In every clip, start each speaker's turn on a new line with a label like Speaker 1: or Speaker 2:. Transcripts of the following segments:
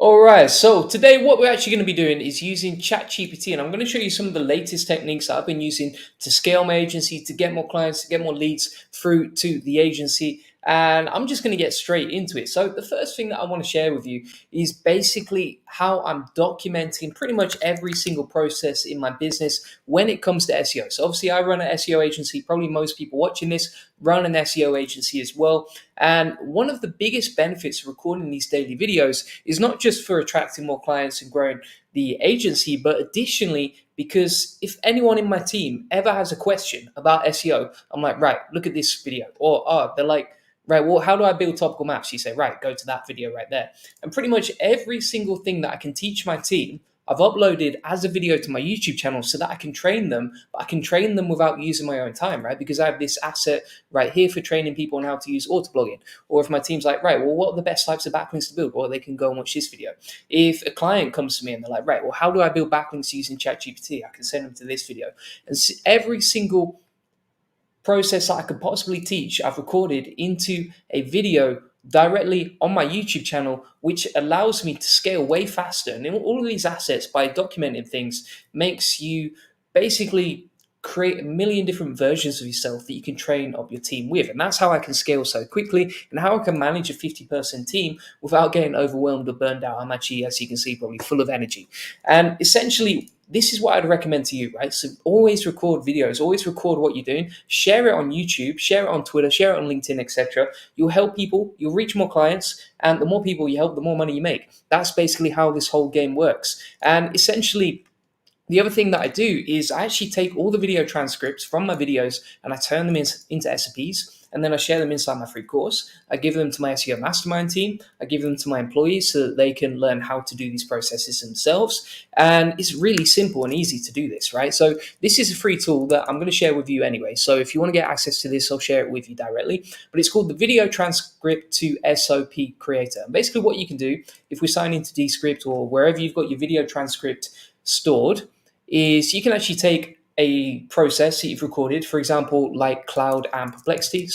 Speaker 1: All right, so today what we're actually going to be doing is using ChatGPT, and I'm going to show you some of the latest techniques that I've been using to scale my agency, to get more clients, to get more leads through to the agency. And I'm just going to get straight into it. So, the first thing that I want to share with you is basically how I'm documenting pretty much every single process in my business when it comes to SEO. So, obviously, I run an SEO agency. Probably most people watching this run an SEO agency as well. And one of the biggest benefits of recording these daily videos is not just for attracting more clients and growing the agency, but additionally, because if anyone in my team ever has a question about SEO, I'm like, right, look at this video. Or they're like, right, well, how do I build topical maps? You say, right, go to that video right there. And pretty much every single thing that I can teach my team, I've uploaded as a video to my YouTube channel so that I can train them, but I can train them without using my own time, right? Because I have this asset right here for training people on how to use auto blogging. Or if my team's like, right, well, what are the best types of backlinks to build? Well, they can go and watch this video. If a client comes to me and they're like, right, well, how do I build backlinks using ChatGPT? I can send them to this video. And every single process that I could possibly teach, I've recorded into a video directly on my YouTube channel, which allows me to scale way faster. And all of these assets, by documenting things, makes you basically create a million different versions of yourself that you can train up your team with. And that's how I can scale so quickly and how I can manage a 50-person team without getting overwhelmed or burned out. I'm actually, as you can see, probably full of energy. And essentially, this is what I'd recommend to you, right? So always record videos, always record what you're doing, share it on YouTube, share it on Twitter, share it on LinkedIn, etc. You'll help people, you'll reach more clients, and the more people you help, the more money you make. That's basically how this whole game works. And essentially, the other thing that I do is I actually take all the video transcripts from my videos and I turn them into SOPs, and then I share them inside my free course. I give them to my SEO mastermind team. I give them to my employees so that they can learn how to do these processes themselves. And it's really simple and easy to do this, right? So this is a free tool that I'm going to share with you anyway. So if you want to get access to this, I'll share it with you directly. But it's called the Video Transcript to SOP Creator. And basically what you can do, if we sign into Descript or wherever you've got your video transcript stored, is you can actually take a process that you've recorded, for example, like Claude and Perplexity,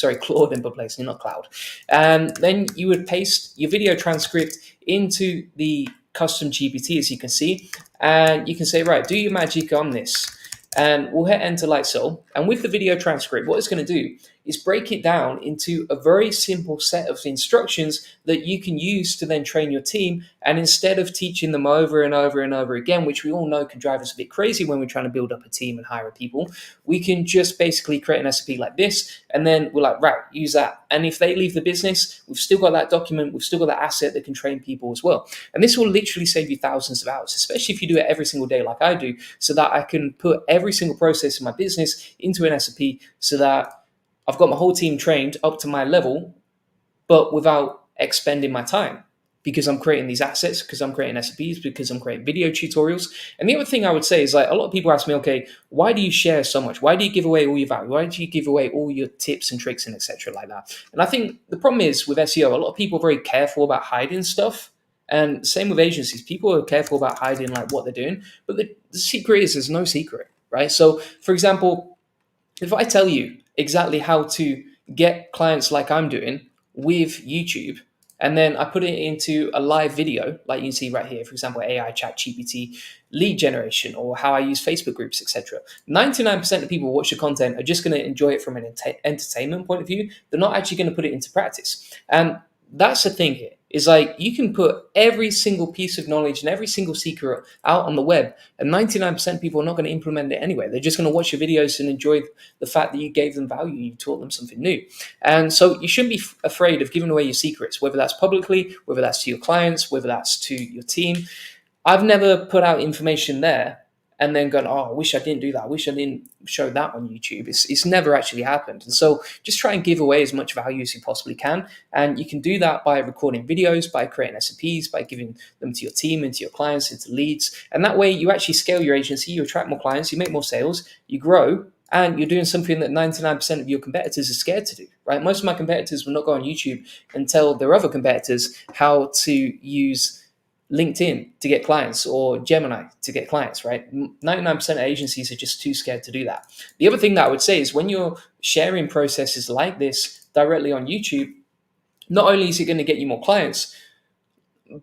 Speaker 1: not Cloud. And then you would paste your video transcript into the custom GPT, as you can see, and you can say, right, do your magic on this. And we'll hit enter like so. And with the video transcript, what it's going to do is break it down into a very simple set of instructions that you can use to then train your team. And instead of teaching them over and over and over again, which we all know can drive us a bit crazy when we're trying to build up a team and hire people, we can just basically create an SOP like this. And then we're like, right, use that. And if they leave the business, we've still got that document, we've still got that asset that can train people as well. And this will literally save you thousands of hours, especially if you do it every single day like I do, so that I can put every single process in my business into an SOP so that I've got my whole team trained up to my level, but without expending my time, because I'm creating these assets, because I'm creating SOPs, because I'm creating video tutorials. And the other thing I would say is, like, a lot of people ask me, okay, why do you share so much? Why do you give away all your value? Why do you give away all your tips and tricks and etc. like that? And I think the problem is with SEO, a lot of people are very careful about hiding stuff. And same with agencies. People are careful about hiding like what they're doing. But the secret is there's no secret, right? So, for example, if I tell you exactly how to get clients like I'm doing with YouTube, and then I put it into a live video, like you can see right here, for example, AI chat GPT lead generation, or how I use Facebook groups, etc. 99% of people who watch the content are just going to enjoy it from an entertainment point of view. They're not actually going to put it into practice. And that's the thing here. Is like you can put every single piece of knowledge and every single secret out on the web, and 99% of people are not going to implement it anyway. They're just going to watch your videos and enjoy the fact that you gave them value, you taught them something new. And so you shouldn't be afraid of giving away your secrets, whether that's publicly, whether that's to your clients, whether that's to your team. I've never put out information there and then gone, oh, I wish I didn't do that. I wish I didn't show that on YouTube. It's never actually happened. And so just try and give away as much value as you possibly can. And you can do that by recording videos, by creating SOPs, by giving them to your team and to your clients and to leads. And that way you actually scale your agency, you attract more clients, you make more sales, you grow, and you're doing something that 99% of your competitors are scared to do, right? Most of my competitors will not go on YouTube and tell their other competitors how to use LinkedIn to get clients or Gemini to get clients, right? 99% of agencies are just too scared to do that. The other thing that I would say is when you're sharing processes like this directly on YouTube, not only is it going to get you more clients,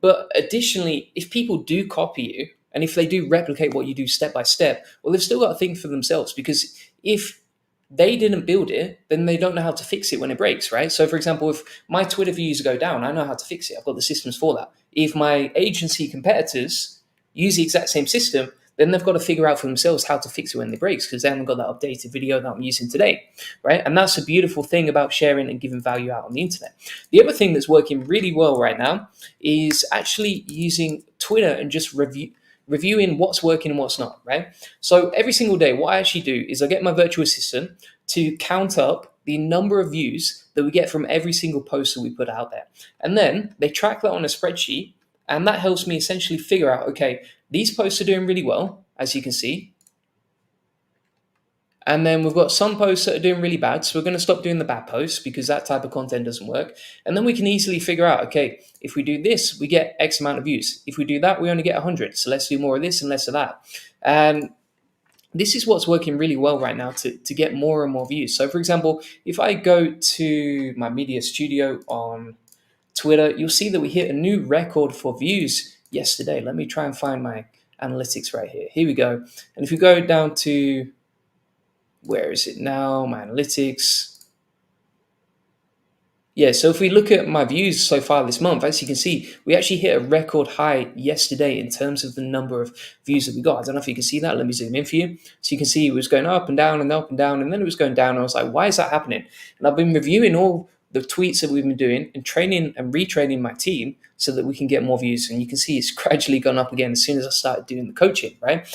Speaker 1: But additionally, if people do copy you and if they do replicate what you do step by step, well, they've still got to think for themselves, because if they didn't build it, then they don't know how to fix it when it breaks, right? So, for example, if my Twitter views go down, I know how to fix it. I've got the systems for that. If my agency competitors use the exact same system, then they've got to figure out for themselves how to fix it when it breaks, because they haven't got that updated video that I'm using today, right? And that's a beautiful thing about sharing and giving value out on the internet. The other thing that's working really well right now is actually using Twitter and just reviewing what's working and what's not, right? So every single day, what I actually do is I get my virtual assistant to count up the number of views that we get from every single post that we put out there. And then they track that on a spreadsheet, and that helps me essentially figure out, okay, these posts are doing really well, as you can see. And then we've got some posts that are doing really bad. So we're going to stop doing the bad posts because that type of content doesn't work. And then we can easily figure out, okay, if we do this, we get X amount of views. If we do that, we only get 100. So let's do more of this and less of that. And this is what's working really well right now to get more and more views. So for example, if I go to my media studio on Twitter, you'll see that we hit a new record for views yesterday. Let me try and find my analytics right here. Here we go. And if we go down to, where is it now? My analytics. Yeah, so if we look at my views so far this month, as you can see, we actually hit a record high yesterday in terms of the number of views that we got. I don't know if you can see that. Let me zoom in for you. So you can see it was going up and down and up and down, and then it was going down. And I was like, why is that happening? And I've been reviewing all the tweets that we've been doing and training and retraining my team so that we can get more views. And you can see it's gradually gone up again as soon as I started doing the coaching, right?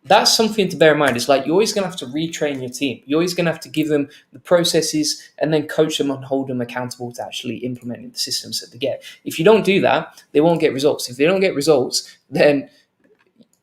Speaker 1: That's something to bear in mind. It's like you're always going to have to retrain your team. You're always going to have to give them the processes and then coach them and hold them accountable to actually implementing the systems that they get. If you don't do that, they won't get results. If they don't get results, then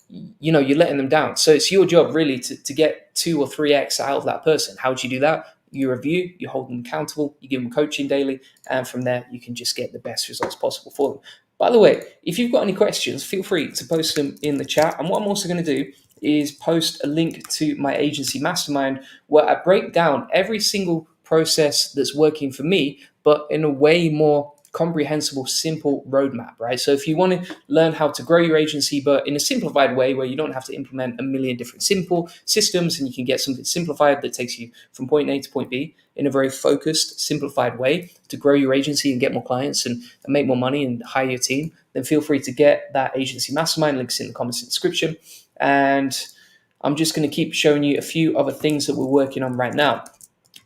Speaker 1: you're letting them down. So it's your job really to get 2 or 3x out of that person. How do you do that? You review, you hold them accountable, you give them coaching daily, and from there you can just get the best results possible for them. By the way, if you've got any questions, feel free to post them in the chat. And what I'm also going to do is post a link to my agency mastermind where I break down every single process that's working for me, but in a way more comprehensible, simple roadmap, right? So if you want to learn how to grow your agency, but in a simplified way where you don't have to implement a million different simple systems and you can get something simplified that takes you from point A to point B in a very focused, simplified way to grow your agency and get more clients and make more money and hire your team, then feel free to get that agency mastermind. Links in the comments and description. And I'm just going to keep showing you a few other things that we're working on right now.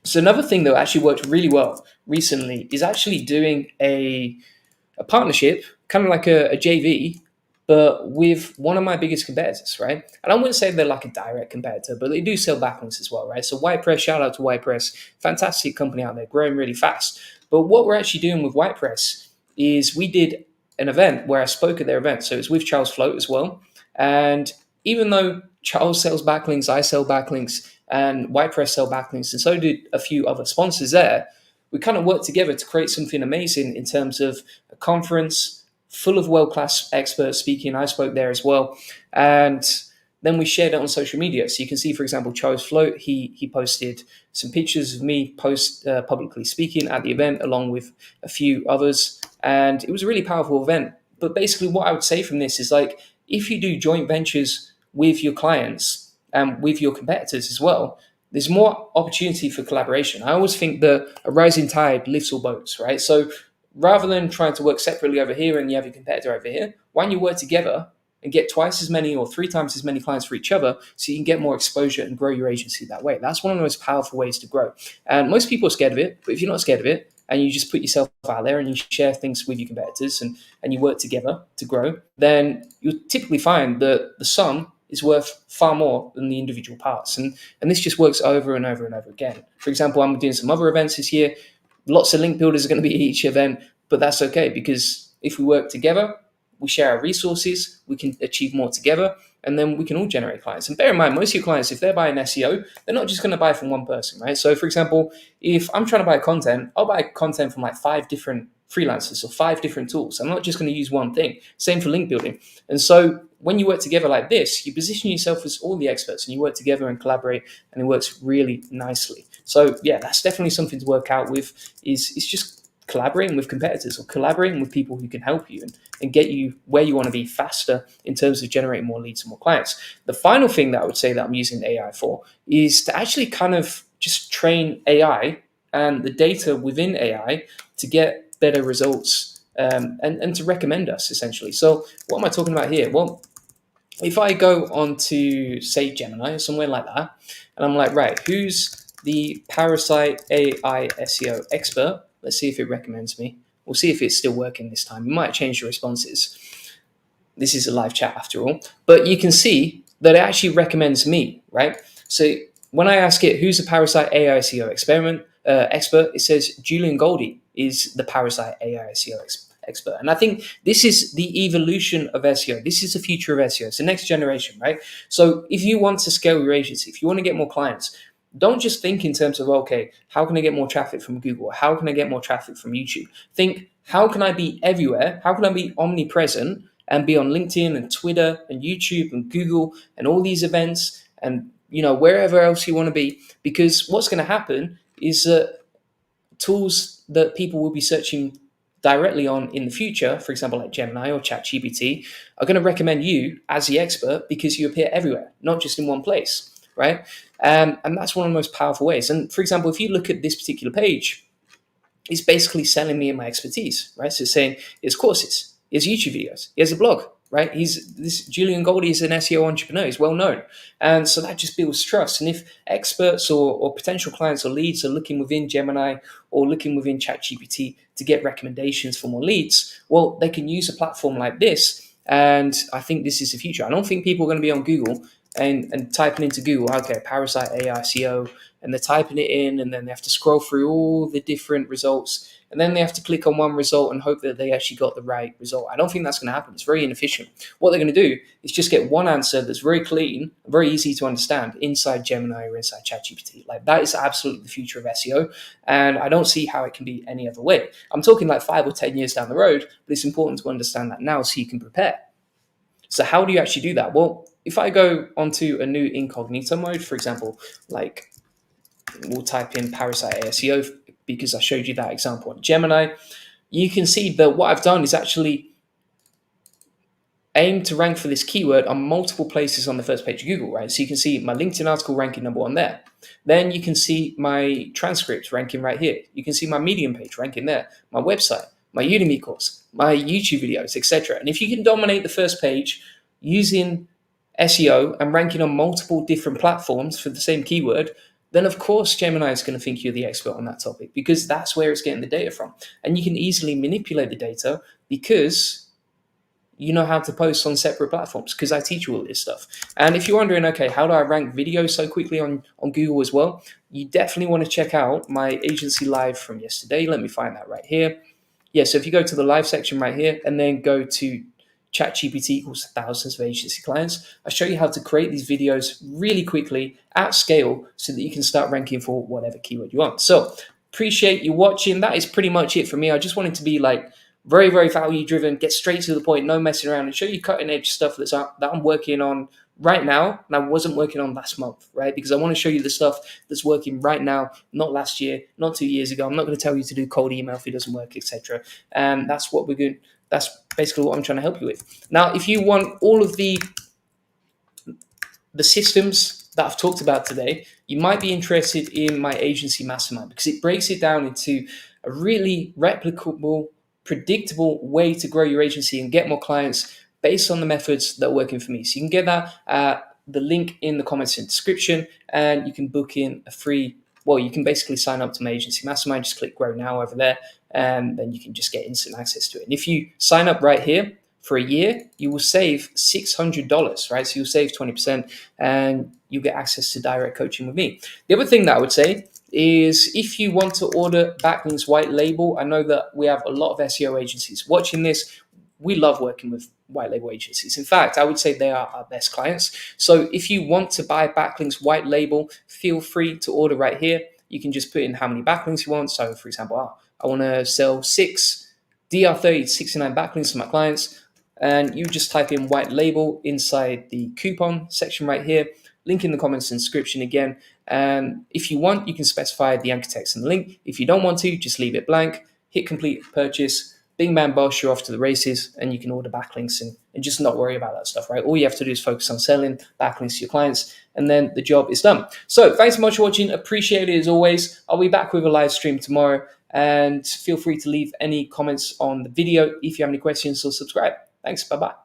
Speaker 1: So another thing that actually worked really well recently is actually doing a partnership, kind of like a JV, but with one of my biggest competitors, right? And I wouldn't say they're like a direct competitor, but they do sell backlinks as well, right? So WhitePress, shout out to WhitePress, fantastic company out there, growing really fast. But what we're actually doing with WhitePress is we did an event where I spoke at their event. So it's with Charles Float as well. And even though Charles sells backlinks, I sell backlinks, and WhitePress sell backlinks, and so did a few other sponsors there, we kind of worked together to create something amazing in terms of a conference full of world-class experts speaking. I spoke there as well. And then we shared it on social media. So you can see, for example, Charles Float, he posted some pictures of me publicly speaking at the event along with a few others. And it was a really powerful event. But basically what I would say from this is like, if you do joint ventures with your clients and with your competitors as well, there's more opportunity for collaboration. I always think that a rising tide lifts all boats, right? So rather than trying to work separately over here and you have your competitor over here, why don't you work together and get twice as many or 3 times as many clients for each other so you can get more exposure and grow your agency that way? That's one of the most powerful ways to grow. And most people are scared of it, but if you're not scared of it and you just put yourself out there and you share things with your competitors and you work together to grow, then you'll typically find that the sum is worth far more than the individual parts. And this just works over and over and over again. For example, I'm doing some other events this year. Lots of link builders are going to be at each event, but that's okay because if we work together, we share our resources, we can achieve more together, and then we can all generate clients. And bear in mind, most of your clients, if they're buying SEO, they're not just going to buy from one person, right? So for example, if I'm trying to buy content, I'll buy content from like 5 different freelancers or 5 different tools. I'm not just going to use one thing. Same for link building. And so when you work together like this, you position yourself as all the experts and you work together and collaborate, and it works really nicely. So yeah, that's definitely something to work out with is just collaborating with competitors or collaborating with people who can help you and get you where you want to be faster in terms of generating more leads and more clients. The final thing that I would say that I'm using AI for is to actually kind of just train AI and the data within AI to get better results, and to recommend us essentially. So what am I talking about here? Well, if I go on to say Gemini or somewhere like that, and I'm like, right, who's the Parasite AI SEO expert? Let's see if it recommends me. We'll see if it's still working this time. You might change your responses. This is a live chat after all, but you can see that it actually recommends me, right? So when I ask it, who's the Parasite AI SEO expert, it says Julian Goldie is the Parasite AI SEO expert. And I think this is the evolution of SEO. This is the future of SEO. It's the next generation, right? So if you want to scale your agency, if you want to get more clients, don't just think in terms of, okay, how can I get more traffic from Google? How can I get more traffic from YouTube? Think, how can I be everywhere? How can I be omnipresent and be on LinkedIn and Twitter and YouTube and Google and all these events and wherever else you want to be? Because what's going to happen is that tools that people will be searching directly on in the future, for example, like Gemini or ChatGPT, are going to recommend you as the expert because you appear everywhere, not just in one place, right? And that's one of the most powerful ways. And for example, if you look at this particular page, it's basically selling me and my expertise, right? So it's saying his courses, his YouTube videos, he has a blog, right? This Julian Goldie is an SEO entrepreneur, he's well known. And so that just builds trust. And if experts or potential clients or leads are looking within Gemini or looking within ChatGPT to get recommendations for more leads, well, they can use a platform like this. And I think this is the future. I don't think people are going to be on Google and typing into Google, okay, Parasite AI SEO, and they're typing it in, and then they have to scroll through all the different results, and then they have to click on one result and hope that they actually got the right result. I don't think that's going to happen. It's very inefficient. What they're going to do is just get one answer that's very clean, very easy to understand inside Gemini or inside ChatGPT. Like, that is absolutely the future of SEO, and I don't see how it can be any other way. I'm talking like 5 or 10 years down the road, but it's important to understand that now so you can prepare. So how do you actually do that? Well, if I go onto a new incognito mode, for example, like we'll type in Parasite SEO because I showed you that example on Gemini, you can see that what I've done is actually aim to rank for this keyword on multiple places on the first page of Google, right? So you can see my LinkedIn article ranking #1 there. Then you can see my transcript ranking right here. You can see my Medium page ranking there, my website, my Udemy course, my YouTube videos, etc. And if you can dominate the first page using SEO and ranking on multiple different platforms for the same keyword, then of course Gemini is going to think you're the expert on that topic because that's where it's getting the data from. And you can easily manipulate the data because you know how to post on separate platforms because I teach you all this stuff. And if you're wondering, okay, how do I rank videos so quickly on Google as well? You definitely want to check out my agency live from yesterday. Let me find that right here. Yeah, so if you go to the live section right here and then go to ChatGPT equals thousands of agency clients, I show you how to create these videos really quickly at scale so that you can start ranking for whatever keyword you want. So appreciate you watching. That is pretty much it for me. I just wanted to be like very, very value driven, get straight to the point, no messing around, and show you cutting edge stuff that I'm working on right now and I wasn't working on last month, right? Because I want to show you the stuff that's working right now, not last year, not 2 years ago. I'm not going to tell you to do cold email if it doesn't work, etc. And that's what we're good. That's basically what I'm trying to help you with. Now, if you want all of the systems that I've talked about today, you might be interested in my agency mastermind because it breaks it down into a really replicable, predictable way to grow your agency and get more clients based on the methods that are working for me. So you can get that at the link in the comments and description, and you can book in a free, well, you can basically sign up to my agency mastermind. Just click grow now over there, and then you can just get instant access to it. And if you sign up right here for a year, you will save $600, right? So you'll save 20% and you get access to direct coaching with me. The other thing that I would say is if you want to order backlinks white label, I know that we have a lot of SEO agencies watching this. We love working with white label agencies. In fact, I would say they are our best clients. So if you want to buy backlinks white label, feel free to order right here. You can just put in how many backlinks you want. So for example, I want to sell 6 DR30 69 backlinks to my clients. And you just type in white label inside the coupon section right here. Link in the comments and description again. And if you want, you can specify the anchor text in the link. If you don't want to, just leave it blank. Hit complete purchase. bing bang bosh, you're off to the races, and you can order backlinks and just not worry about that stuff, right? All you have to do is focus on selling backlinks to your clients, and then the job is done. So thanks so much for watching. Appreciate it as always. I'll be back with a live stream tomorrow, and feel free to leave any comments on the video if you have any questions, or subscribe. Thanks. Bye-bye.